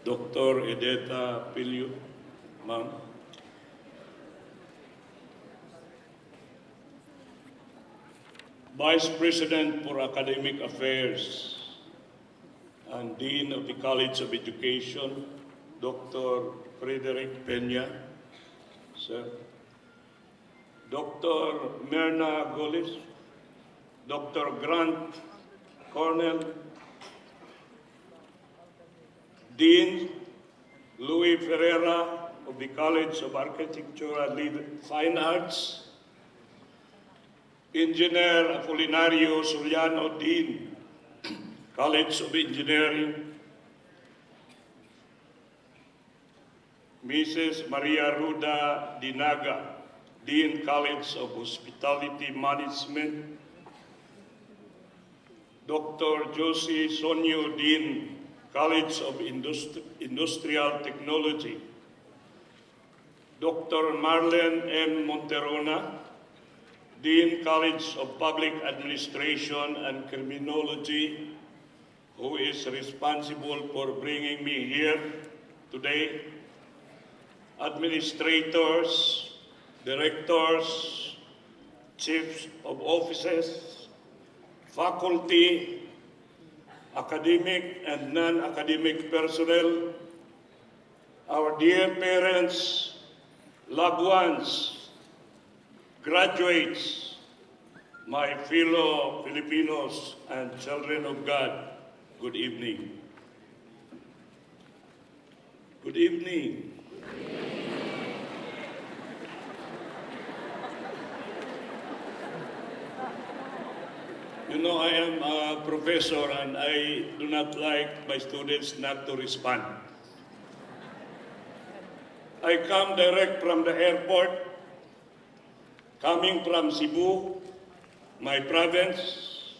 Dr. Edeta Pilio, ma'am. Vice President for Academic Affairs and Dean of the College of Education, Dr. Frederick Peña, sir. Dr. Myrna Golis, Dr. Grant Cornell, Dean Louis Ferreira of the College of Architecture and Fine Arts, Engineer Apolinario Soliano, Dean, College of Engineering, Mrs. Maria Ruda Dinaga, Dean, College of Hospitality Management, Dr. Josie Sonyo, Dean, College of Industrial Technology, Dr. Marlene M. Monterona, Dean, College of Public Administration and Criminology, who is responsible for bringing me here today, administrators, directors, chiefs of offices, faculty, academic and non-academic personnel, our dear parents, loved ones, graduates, my fellow Filipinos and children of God, good evening. Good evening. You know, I am a professor and I do not like my students not to respond. I come direct from the airport, coming from Cebu, my province.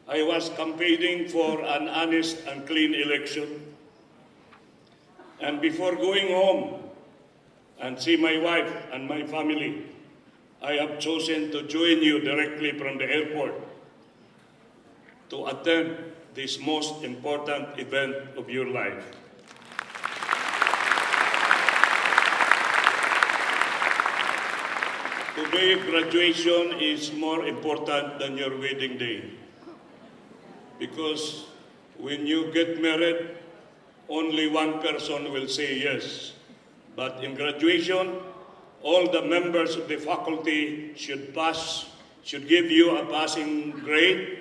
I was campaigning for an honest and clean election. And before going home and see my wife and my family, I have chosen to join you directly from the airport to attend this most important event of your life. Today, graduation is more important than your wedding day. Because when you get married, only one person will say yes. But in graduation, all the members of the faculty should give you a passing grade,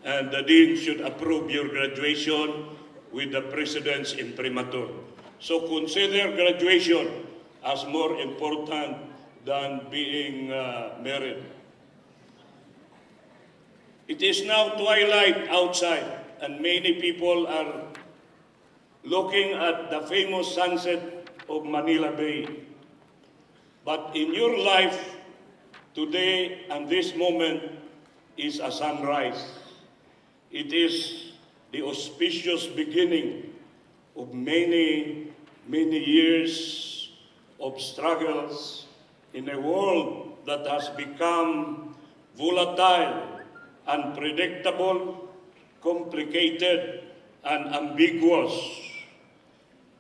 and the dean should approve your graduation with the president's imprimatur. So consider graduation as more important than being married. It is now twilight outside, and many people are looking at the famous sunset of Manila Bay. But in your life, today and this moment is a sunrise. It is the auspicious beginning of many, many years of struggles in a world that has become volatile, unpredictable, complicated, and ambiguous,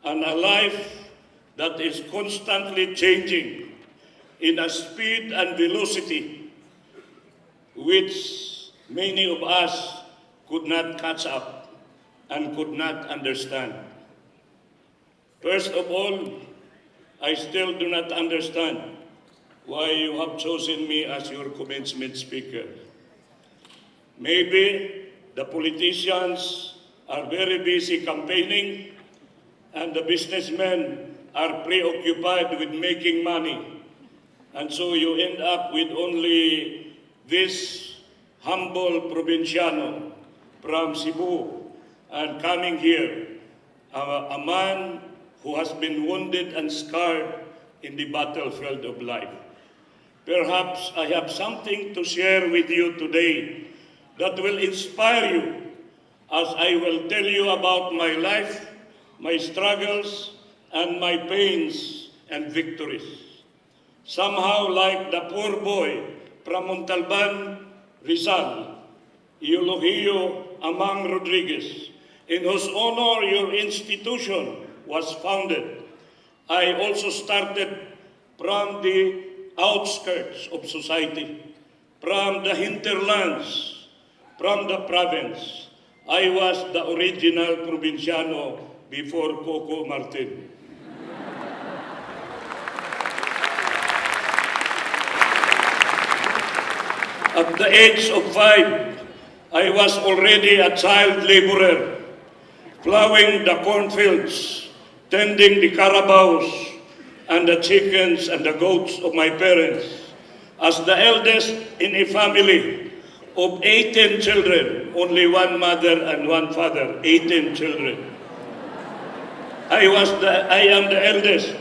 and a life that is constantly changing in a speed and velocity which many of us could not catch up and could not understand. First of all, I still do not understand why you have chosen me as your commencement speaker. Maybe the politicians are very busy campaigning and the businessmen are preoccupied with making money. And so you end up with only this humble provinciano from Cebu and coming here, a man who has been wounded and scarred in the battlefield of life. Perhaps I have something to share with you today that will inspire you as I will tell you about my life, my struggles, and my pains and victories. Somehow like the poor boy from Montalban, Rizal, Eulogio Amang Rodriguez, in whose honor your institution was founded. I also started from the outskirts of society, from the hinterlands, from the province. I was the original provinciano before Coco Martin. At the age of 5, I was already a child laborer, plowing the cornfields, tending the carabaos and the chickens and the goats of my parents. As the eldest in a family of 18 children, only one mother and one father, 18 children. I am the eldest.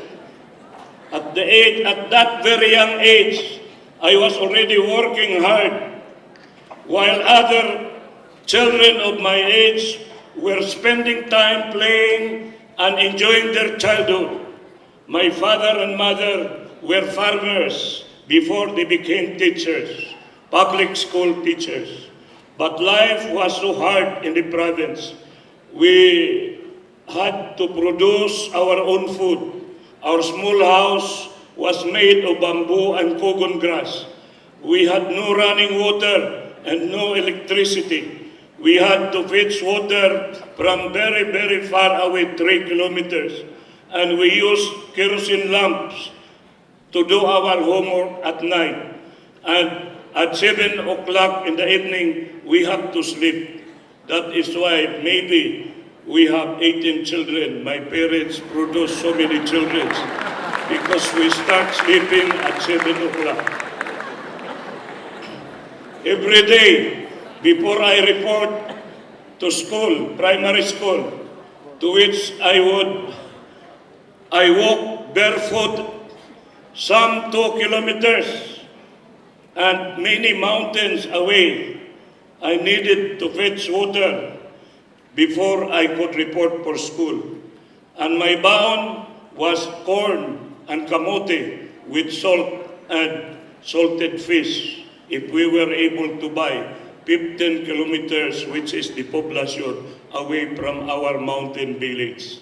At that very young age, I was already working hard, while other children of my age were spending time playing and enjoying their childhood. My father and mother were farmers before they became teachers, public school teachers. But life was so hard in the province. We had to produce our own food. Our small house was made of bamboo and cogon grass. We had no running water and no electricity. We had to fetch water from very, very far away, 3 kilometers. And we used kerosene lamps to do our homework at night. And at 7 o'clock in the evening, we have to sleep. That is why maybe we have 18 children. My parents produced so many children because we start sleeping at 7 o'clock. Every day, before I report to school, primary school, to which I walk barefoot some 2 kilometers and many mountains away. I needed to fetch water before I could report for school. And my baon was corn and kamote with salt and salted fish if we were able to buy 15 kilometers, which is the population, away from our mountain village.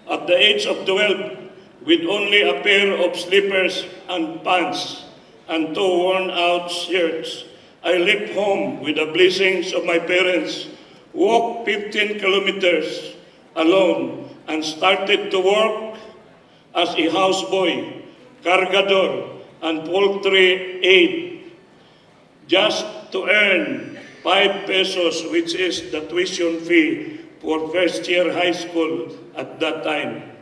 At the age of 12, with only a pair of slippers and pants and 2 worn-out shirts, I left home with the blessings of my parents, walked 15 kilometers alone, and started to work as a houseboy, cargador, and poultry aide, just to earn 5 pesos, which is the tuition fee for first-year high school at that time.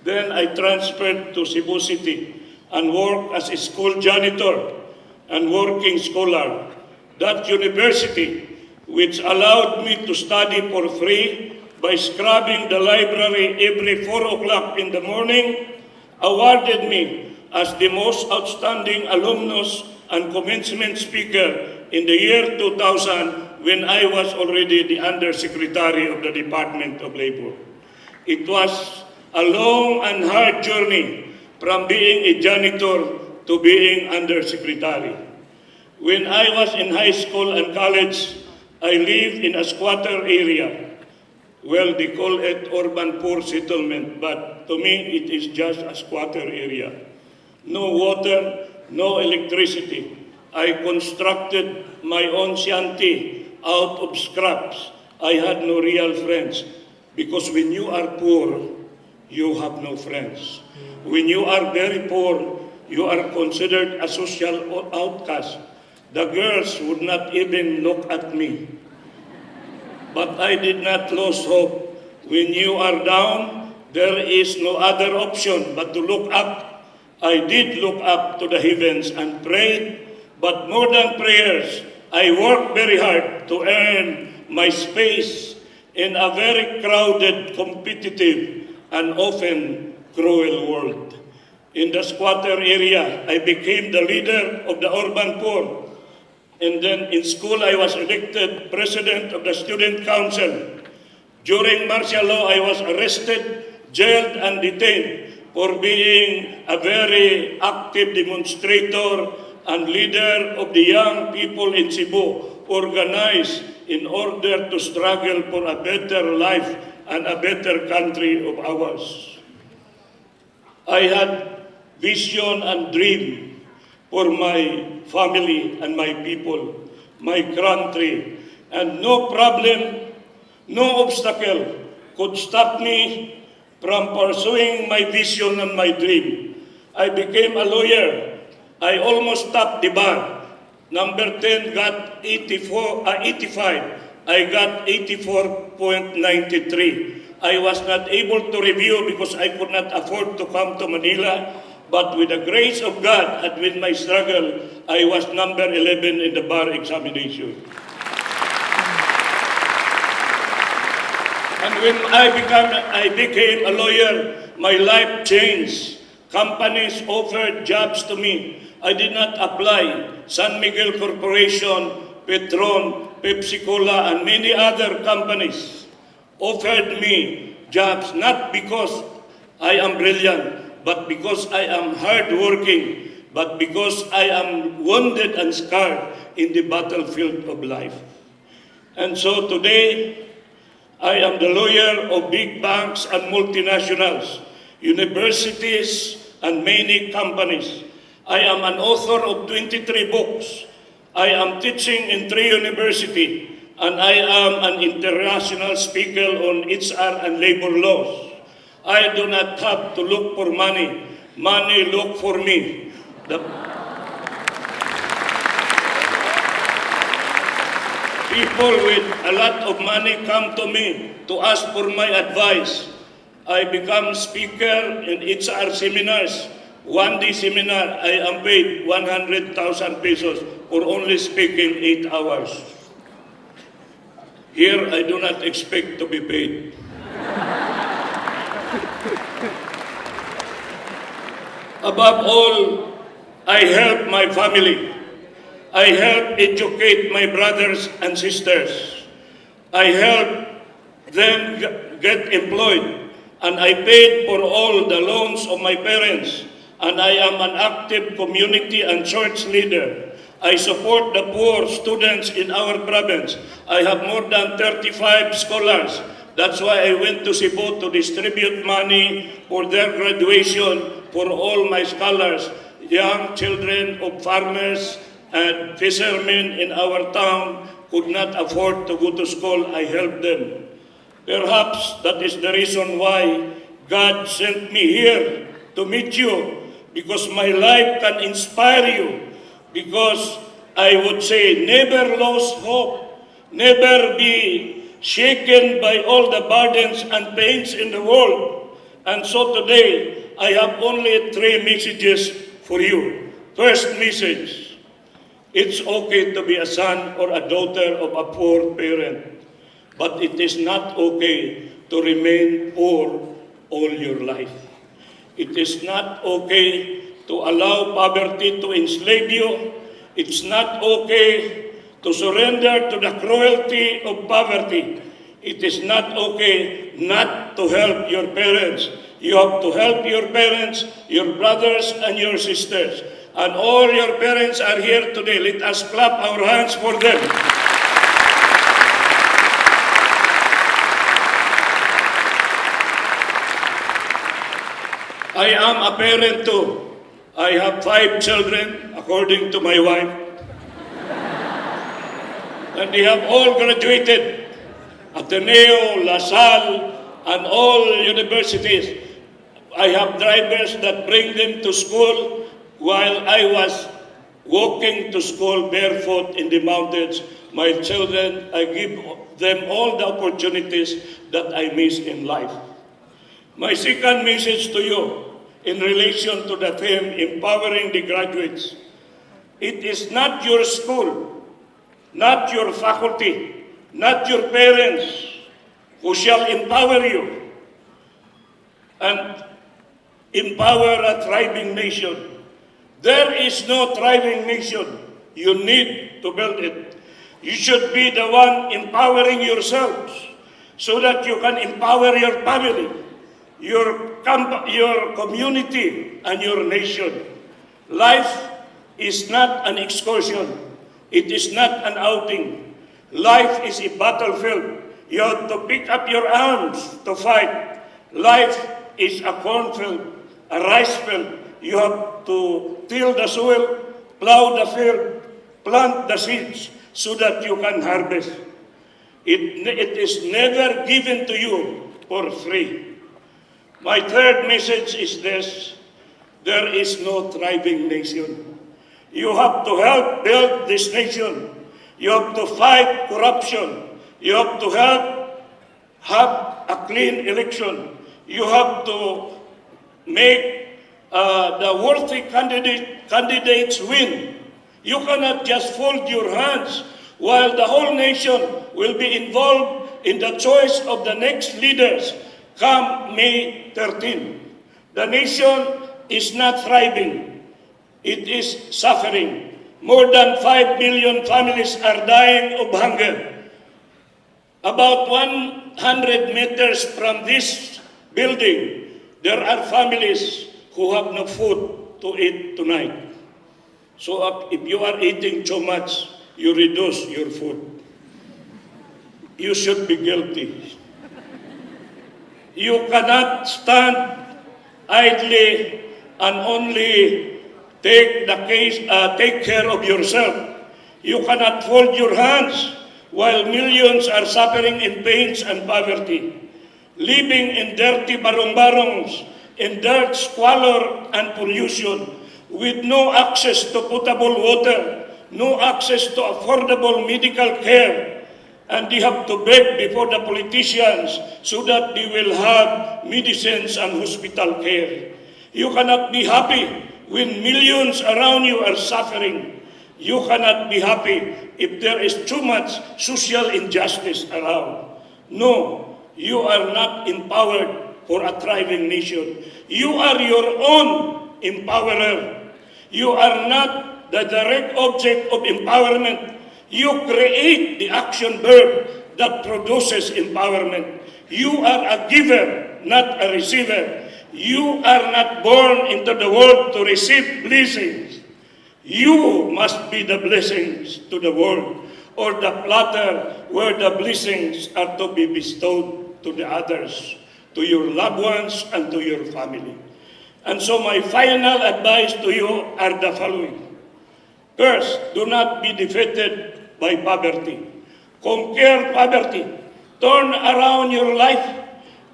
Then I transferred to Cebu City and worked as a school janitor and working scholar. That university, which allowed me to study for free by scrubbing the library every 4 o'clock in the morning, awarded me as the most outstanding alumnus and commencement speaker in the year 2000 when I was already the Undersecretary of the Department of Labor. It was a long and hard journey from being a janitor to being Undersecretary. When I was in high school and college, I lived in a squatter area. Well, they call it urban poor settlement, but to me it is just a squatter area. No water, no electricity. I constructed my own shanty out of scraps. I had no real friends because when you are poor, you have no friends. When you are very poor, you are considered a social outcast. The girls would not even look at me. But I did not lose hope. When you are down, there is no other option but to look up. I did look up to the heavens and prayed, but more than prayers, I worked very hard to earn my space in a very crowded, competitive, and often cruel world. In the squatter area, I became the leader of the urban poor. And then in school, I was elected president of the student council. During martial law, I was arrested, jailed, and detained for being a very active demonstrator and leader of the young people in Cebu, organized in order to struggle for a better life and a better country of ours. I had vision and dream for my family and my people, my country, and no problem, no obstacle could stop me from pursuing my vision and my dream. I became a lawyer. I almost topped the bar. Number 10 got 85. I got 84.93. I was not able to review because I could not afford to come to Manila. But with the grace of God and with my struggle, I was number 11 in the bar examination. And when I became a lawyer, my life changed. Companies offered jobs to me. I did not apply. San Miguel Corporation, Petron, Pepsi Cola, and many other companies offered me jobs not because I am brilliant, but because I am hardworking, but because I am wounded and scarred in the battlefield of life. And so today, I am the lawyer of big banks and multinationals, universities, and many companies. I am an author of 23 books. I am teaching in 3 universities, and I am an international speaker on HR and labor laws. I do not have to look for money. Money look for me. People with a lot of money come to me to ask for my advice. I become speaker in HR seminars. One day seminar, I am paid 100,000 pesos for only speaking 8 hours. Here, I do not expect to be paid. Above all, I help my family. I help educate my brothers and sisters. I help them get employed. And I paid for all the loans of my parents. And I am an active community and church leader. I support the poor students in our province. I have more than 35 scholars. That's why I went to Cebu to distribute money for their graduation for all my scholars, young children of farmers and fishermen in our town could not afford to go to school. I helped them. Perhaps that is the reason why God sent me here to meet you, because my life can inspire you, because I would say never lose hope, never be shaken by all the burdens and pains in the world. And so today, I have only 3 messages for you. First message, it's okay to be a son or a daughter of a poor parent, but it is not okay to remain poor all your life. It is not okay to allow poverty to enslave you. It's not okay to surrender to the cruelty of poverty. It is not okay not to help your parents. You have to help your parents, your brothers, and your sisters. And all your parents are here today. Let us clap our hands for them. I am a parent too. I have 5 children, according to my wife. And they have all graduated. Ateneo, La Salle, and all universities. I have drivers that bring them to school while I was walking to school barefoot in the mountains. My children, I give them all the opportunities that I missed in life. My second message to you, in relation to the theme, empowering the graduates. It is not your school, not your faculty, not your parents who shall empower you and empower a thriving nation. There is no thriving nation. You need to build it. You should be the one empowering yourselves so that you can empower your family, your community, and your nation. Life is not an excursion. It is not an outing. Life is a battlefield. You have to pick up your arms to fight. Life is a cornfield, a rice field. You have to till the soil, plow the field, plant the seeds so that you can harvest. It is never given to you for free. My third message is this: there is no thriving nation. You have to help build this nation. You have to fight corruption. You have to help have a clean election. You have to make the worthy candidates win. You cannot just fold your hands while the whole nation will be involved in the choice of the next leaders come May 13. The nation is not thriving. It is suffering. More than 5 million families are dying of hunger. About 100 meters from this building, there are families who have no food to eat tonight. So if you are eating too much, you reduce your food. You should be guilty. You cannot stand idly and only take care of yourself. You cannot fold your hands while millions are suffering in pains and poverty, living in dirty barong-barongs, in dirt, squalor, and pollution, with no access to potable water, no access to affordable medical care, and they have to beg before the politicians so that they will have medicines and hospital care. You cannot be happy when millions around you are suffering. You cannot be happy if there is too much social injustice around. No, you are not empowered for a thriving nation. You are your own empowerer. You are not the direct object of empowerment. You create the action verb that produces empowerment. You are a giver, not a receiver. You are not born into the world to receive blessings. You must be the blessings to the world, or the platter where the blessings are to be bestowed to the others, to your loved ones and to your family. And so my final advice to you are the following. First, do not be defeated by poverty. Conquer poverty. Turn around your life.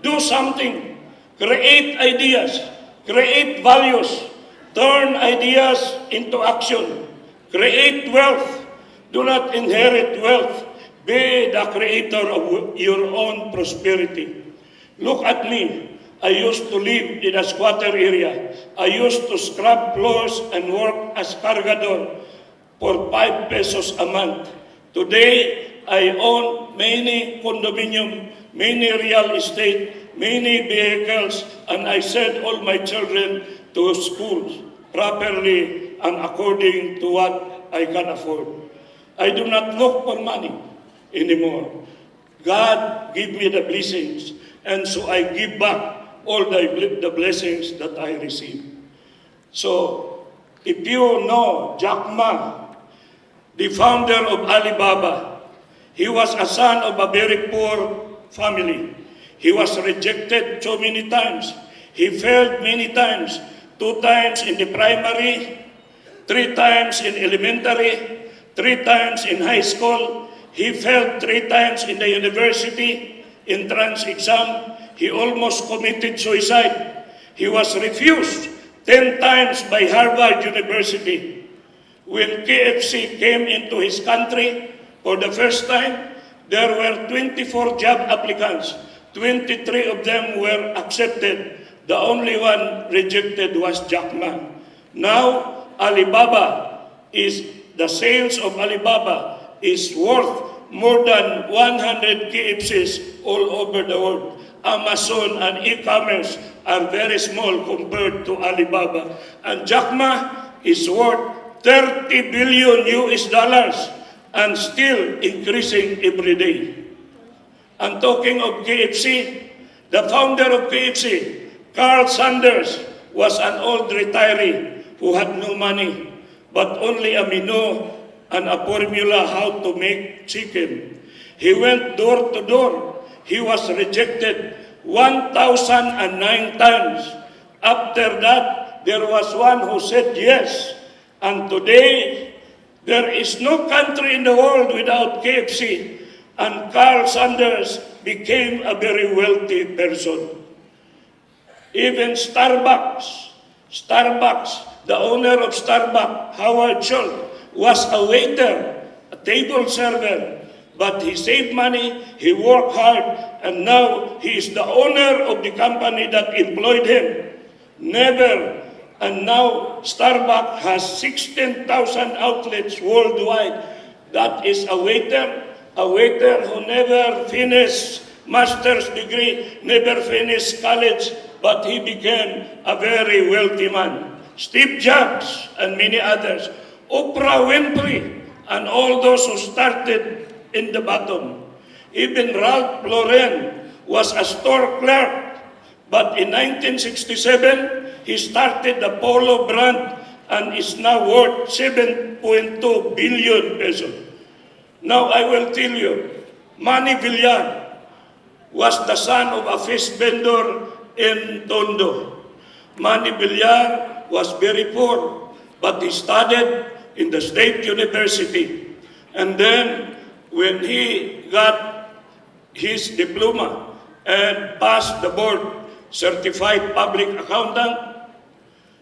Do something. Create ideas. Create values. Turn ideas into action. Create wealth. Do not inherit wealth. Be the creator of your own prosperity. Look at me. I used to live in a squatter area. I used to scrub floors and work as cargador for 5 pesos a month. Today, I own many condominium, many real estate, many vehicles, and I send all my children to schools properly and according to what I can afford. I do not look for money anymore. God give me the blessings, and so I give back all the blessings that I receive. So, if you know Jack Ma, the founder of Alibaba, he was a son of a very poor family. He was rejected so many times. He failed many times. 2 times in the primary, 3 times in elementary, 3 times in high school. He failed 3 times in the university entrance exam. He almost committed suicide. He was refused 10 times by Harvard University. When KFC came into his country for the first time, there were 24 job applicants. 23 of them were accepted. The only one rejected was Jack Ma. Now, the sales of Alibaba is worth more than 100 KFCs all over the world. Amazon and e-commerce are very small compared to Alibaba. And Jack Ma is worth 30 billion US dollars and still increasing every day. And talking of KFC, the founder of KFC, Carl Sanders, was an old retiree who had no money, but only a and a formula how to make chicken. He went door to door. He was rejected 1,009 times. After that, there was one who said yes. And today, there is no country in the world without KFC. And Carl Sanders became a very wealthy person. Even Starbucks, the owner of Starbucks, Howard Schultz, was a waiter, a table server. But he saved money, he worked hard, and now he is the owner of the company that employed him. Never. And now Starbucks has 16,000 outlets worldwide. That is a waiter who never finished master's degree, never finished college, but he became a very wealthy man. Steve Jobs and many others. Oprah Winfrey and all those who started in the bottom. Even Ralph Lauren was a store clerk, but in 1967, he started the Polo brand and is now worth 7.2 billion pesos. Now I will tell you, Manny Villar was the son of a fish vendor in Tondo. Manny Villar was very poor, but he studied in the State University. And then when he got his diploma and passed the board certified public accountant,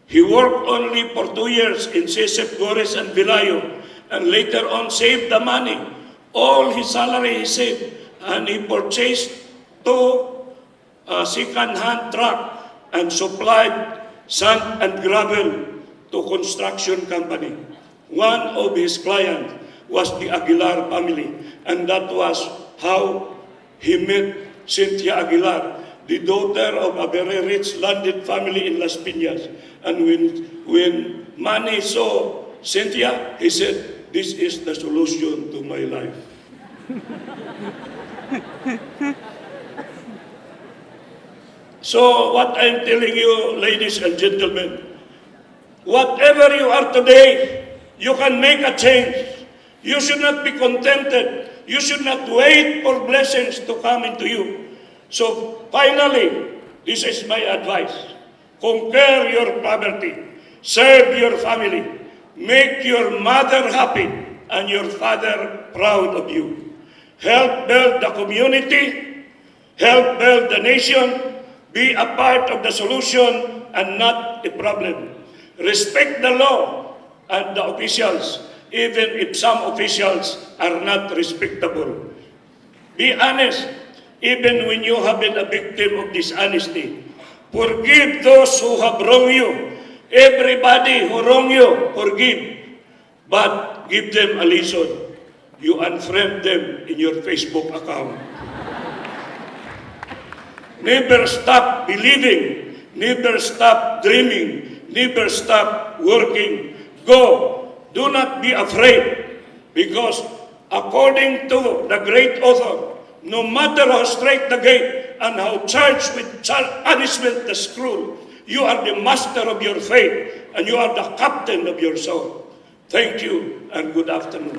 he worked only for 2 years in Sisip, Gores, and Vilayo, and later on saved the money. All his salary he saved, and he purchased 2 second-hand trucks and supplied sand and gravel to construction company. One of his clients was the Aguilar family, and that was how he met Cynthia Aguilar, the daughter of a very rich landed family in Las Piñas. And when Manny saw Cynthia, he said, "This is the solution to my life." So what I'm telling you, ladies and gentlemen, whatever you are today, you can make a change. You should not be contented. You should not wait for blessings to come into you. So finally, this is my advice. Conquer your poverty. Serve your family. Make your mother happy and your father proud of you. Help build the community. Help build the nation. Be a part of the solution and not the problem. Respect the law and the officials, even if some officials are not respectable. Be honest, even when you have been a victim of dishonesty. Forgive those who have wronged you. Everybody who wronged you, forgive. But give them a lesson. You unfriend them in your Facebook account. Never stop believing. Never stop dreaming. Never stop working. Go. Do not be afraid. Because according to the great author, no matter how straight the gate and how charged with punishment the scroll, you are the master of your fate and you are the captain of your soul. Thank you and good afternoon.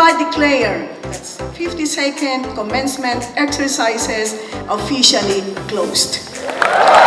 hereby declare that 52nd commencement exercises officially closed.